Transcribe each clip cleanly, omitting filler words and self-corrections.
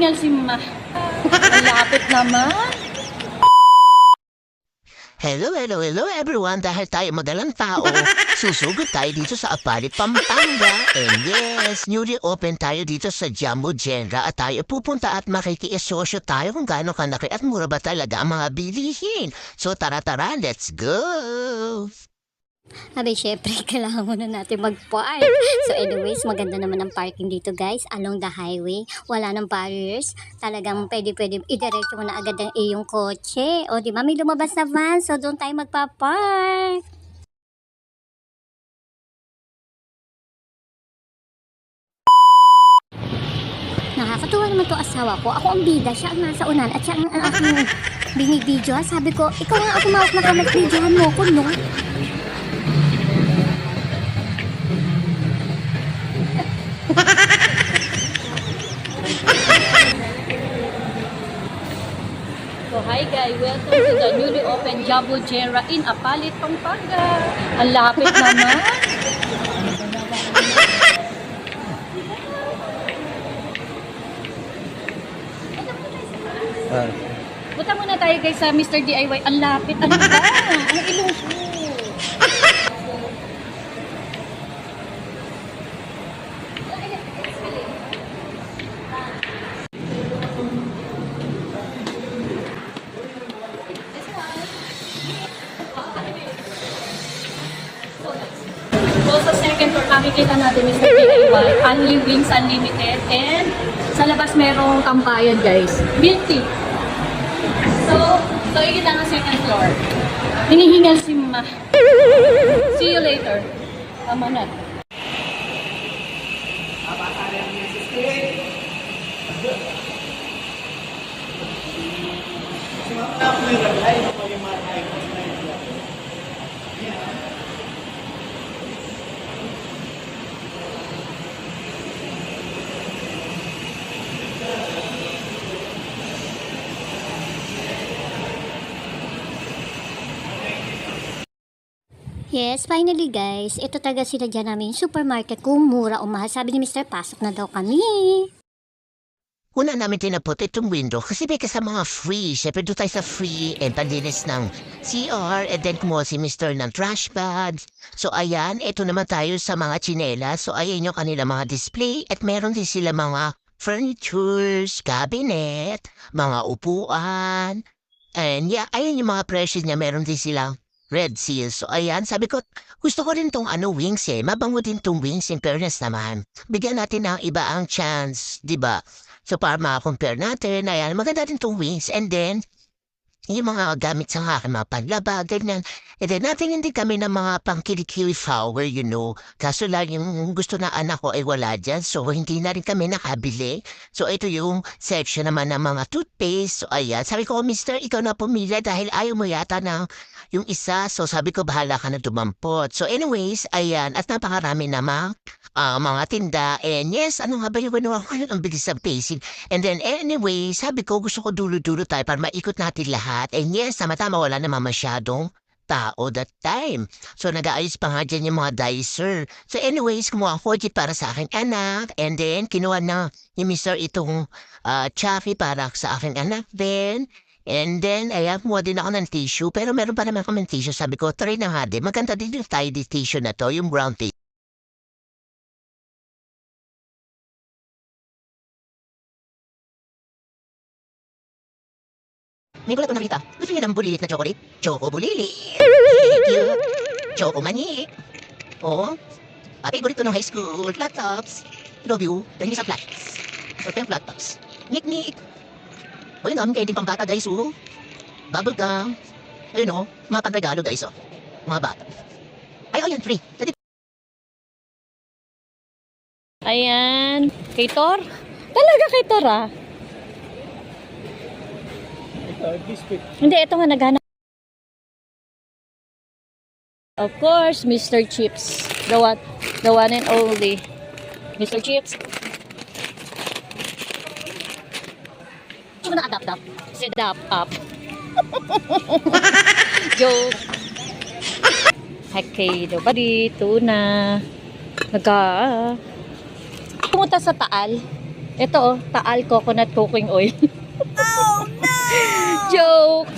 Hinihingal si Ma. Ang lapit naman. Hello everyone! Dahil tayo madalang tao, susugod tayo dito sa Apalit, Pampanga. And yes, newly open tayo dito sa Jumbo Genera at tayo pupunta at makikiisosyo tayo kung gaano kalaki at mura ba talaga ang mga bilihin. So tara, let's go! Sabi, syempre, kailangan muna natin mag-park. So anyways, maganda naman ang parking dito guys, along the highway. Wala nang barriers. Talagang pwede idiretso mo na agad ang iyong kotse. O di ba, may lumabas na van, so doon tayo magpa-park. Nakakatuwa naman to asawa ko. Ako ang bida, siya ang nasa unan at siya ang aking binibidyo. Sabi ko, ikaw nga ako mawak na kamag-videohan mo ko, no? So hi guys, welcome to the newly opened Jumbo Genera in Apalit, Pampanga. Ang lapit naman. Punta muna tayo guys sa Mr. DIY. Ang lapit. Ano ba? Ang ilong ko. So sa second floor, makikita natin Mr. DIY. Only Wings Unlimited. And sa labas merong kampayan guys. Milk tea. So yun lang ang second floor. Hinihingal si Ma. See you later. Tama na. Yes, finally guys, ito talaga sila dyan namin supermarket kung mura o mahal. Sabi ni Mr. Pasok na daw kami. Una namin tinapot itong window kasi may kasama mga free. Siyempre doon tayo sa free and panlinis ng CR and then kumuha si Mr. ng trash bags. So ayan, ito naman tayo sa mga tsinela. So ayan yung kanila mga display at meron din sila mga furnitures, cabinet, mga upuan. And yeah, ayan yung mga presyo niya. Meron din silang Red Seal. So ayan, sabi ko, gusto ko rin tong wings eh. Mabango din tong wings in fairness naman. Bigyan natin ng iba ang chance, di ba? So para makakompare natin, ayan, maganda din tong wings. And then, yung mga gamit sa akin, mga panlaba, ganyan. And then, natingin din kami ng mga pang-kilikili flower, you know. Kaso lang yung gusto na anak ko ay wala dyan. So, hindi na rin kami nakabili. So, ito yung section naman ng mga toothpaste. So, ayan. Sabi ko, Mister, ikaw na pumila dahil ayaw mo yata ng yung isa. So, sabi ko, bahala ka na dumampot. So, anyways, ayan. At napakarami namang mga tinda. And yes, ano nga ba yung gano'n ko? Ang bilis ng pacing. And then, anyway, sabi ko, gusto ko dulo-dulo tayo para maikot natin lahat. And yes, tama-tama, wala naman masyadong tao that time. So, nag-aayos pa nga dyan yung mga dicer. So, anyways, kumuha ako para sa aking anak. And then, kinuha na ni Mr. itong Chaffee para sa aking anak din. And then, ayan, kumuha din ako ng tissue. Pero meron pa naman kami ng tissue. Sabi ko, try na nga din. Maganda din yung tidy tissue na to, yung brown tissue. May gulat ko nakita. Gusto niyo ng bulilit na chocolate? Choco bulilit. Cute. Choco mani. Oo. Favorite ko ng high school. Flat tops. Love you. Dahil sa flats. So, yung flat tops. Nik-nik. O yun, kaya din pang bata guys, oh. Bubble gum. Ayun, oh. Mga pang-regalo guys, oh. Mga bata. Ay, oh, yan, free. Ayan. Kay Thor? Talaga kay Thor ah. Hindi, ito nga naghanap. Of course, Mr. Chips. The one and only. Mr. Chips. Hindi mo na-adapt-up. Sit-up-up. Joke. Okay, nobody. Tuna. Pumunta sa Taal. Ito oh, Taal coconut cooking oil. Oh no! Joke!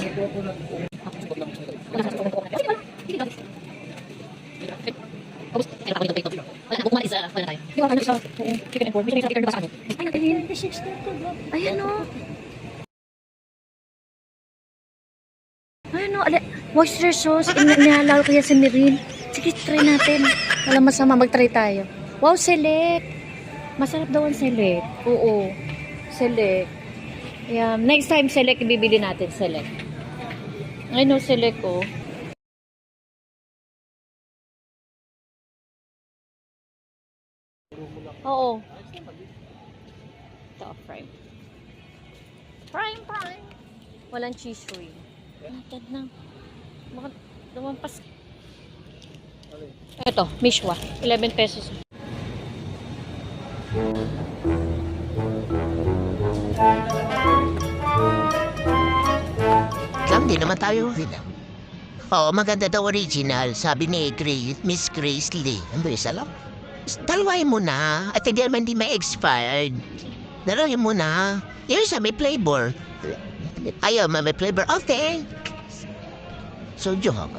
Ayan o. Ayan o, moisture sauce. Inalala ko yan si Mirin. Sige, try natin. Walang masama, mag-try tayo. Wow, select. Masarap daw ang select. Oo. Select. Ayan. Next time, select. Ibibili natin select. Ayun o, select o. Oo. Ito, prime. Prime. Walang cheese ring. Natad na. Bakit lumampas? Ito, Mishwa. 11 pesos. Lang din naman tayo. Oo, maganda daw original. Sabi ni Miss Grace Lee. Ang bilis alam. Talwain mo na. At hindi naman di may expired. Narohin mo na. Yun siya, may flavor. Ayaw, may flavor. Okay. Soju ha.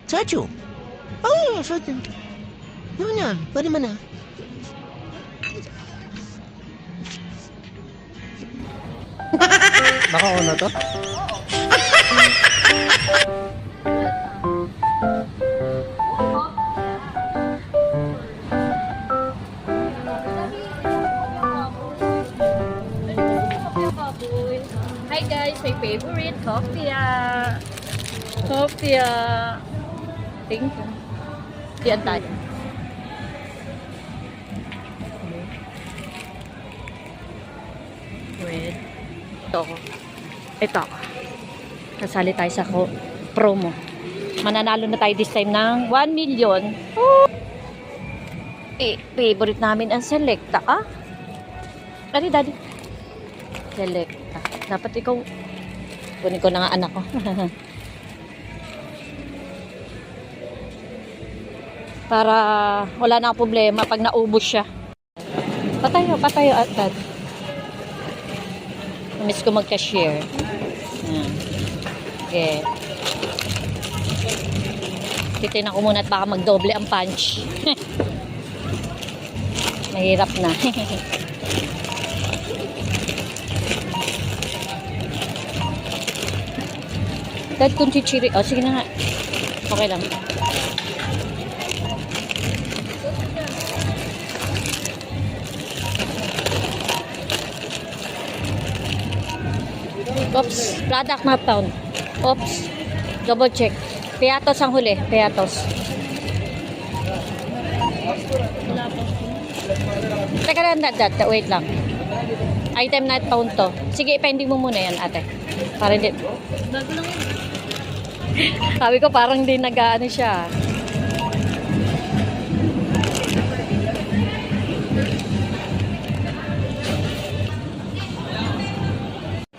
Soju. Oh, soju. Yun na. Pwede mo na. Naka-on na to? Hi guys, my favorite coffee. Coffee. Thank you. Diyan tayo. Wait. Ito. Kasali tayo sa promo. Mananalo na tayo this time ng 1 million. Oh. Favorite namin ang Selecta. Ano, Daddy? Selecta. Dapat ikaw, kunin ko na nga anak ko. Para wala na problema pag naubos siya. Patayo agad. Miss ko mag-cashier. Okay. Titignan ko muna at baka magdoble ang punch. Mahirap na. Dad, kung chichiri. Oh, sige na nga. Okay lang. Oops. Product not found. Oops. Double check. Piatos ang huli. Piatos. Teka lang, Dad. Wait lang. Item not found to. Sige, pending mo muna yan, ate. Para hindi. Sabi ko parang hindi nag-ano siya.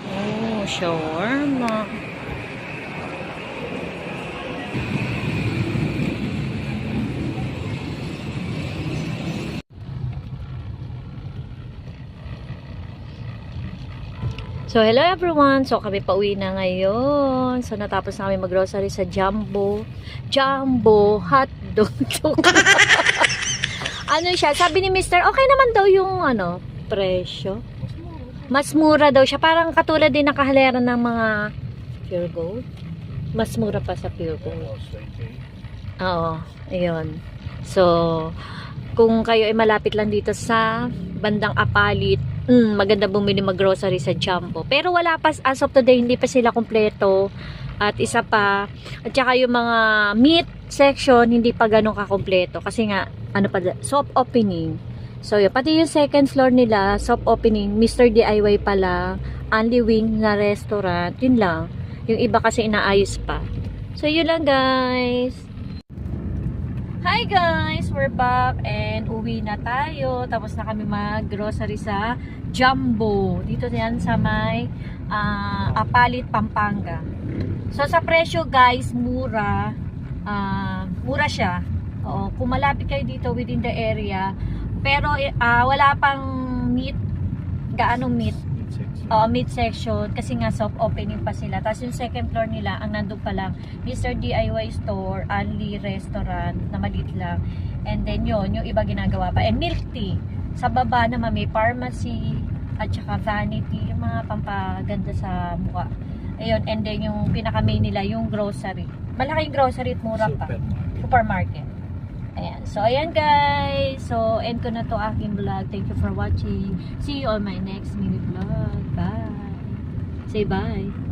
Oh, shawarma. So, hello everyone. So, kami pauwi na ngayon. So, natapos na kami mag-grocery sa Jumbo hotdog. Ano siya? Sabi ni Mr. Okay naman daw yung presyo. Mas mura daw siya. Parang katulad din nakahalera ng mga Pure Gold. Mas mura pa sa Pure Gold. Oo. Ayun. So, kung kayo ay malapit lang dito sa bandang Apalit, maganda bumili mag-grocery sa Jumbo. Pero wala pa, as of today, hindi pa sila kompleto. At isa pa, at saka yung mga meat section, hindi pa ganun kakompleto. Kasi nga, soft opening. So, yun, pati yung second floor nila, soft opening, Mr. DIY pa lang, Only Wing na restaurant, yun lang. Yung iba kasi inaayos pa. So, yun lang guys. Hi guys! We're back and uwi na tayo. Tapos na kami mag-grocery sa Jumbo. Dito yan sa may Apalit, Pampanga. So sa presyo guys, mura. Mura siya. Oo, kung malapit kayo dito within the area. Pero wala pang meat gaano mid-section kasi nga soft opening pa sila. Tapos yung second floor nila, ang nandun pa lang, Mr. DIY store, Only restaurant na maliit lang. And then yun, yung iba ginagawa pa. And milk tea. Sa baba naman may pharmacy at saka vanity, yung mga pampaganda sa mukha. Ayun, and then yung pinaka-main nila, yung grocery. Malaking grocery at mura pa. Supermarket. Ayan. So, ayan guys. So, end ko na to aking vlog. Thank you for watching. See you on my next mini vlog. Bye. Say bye.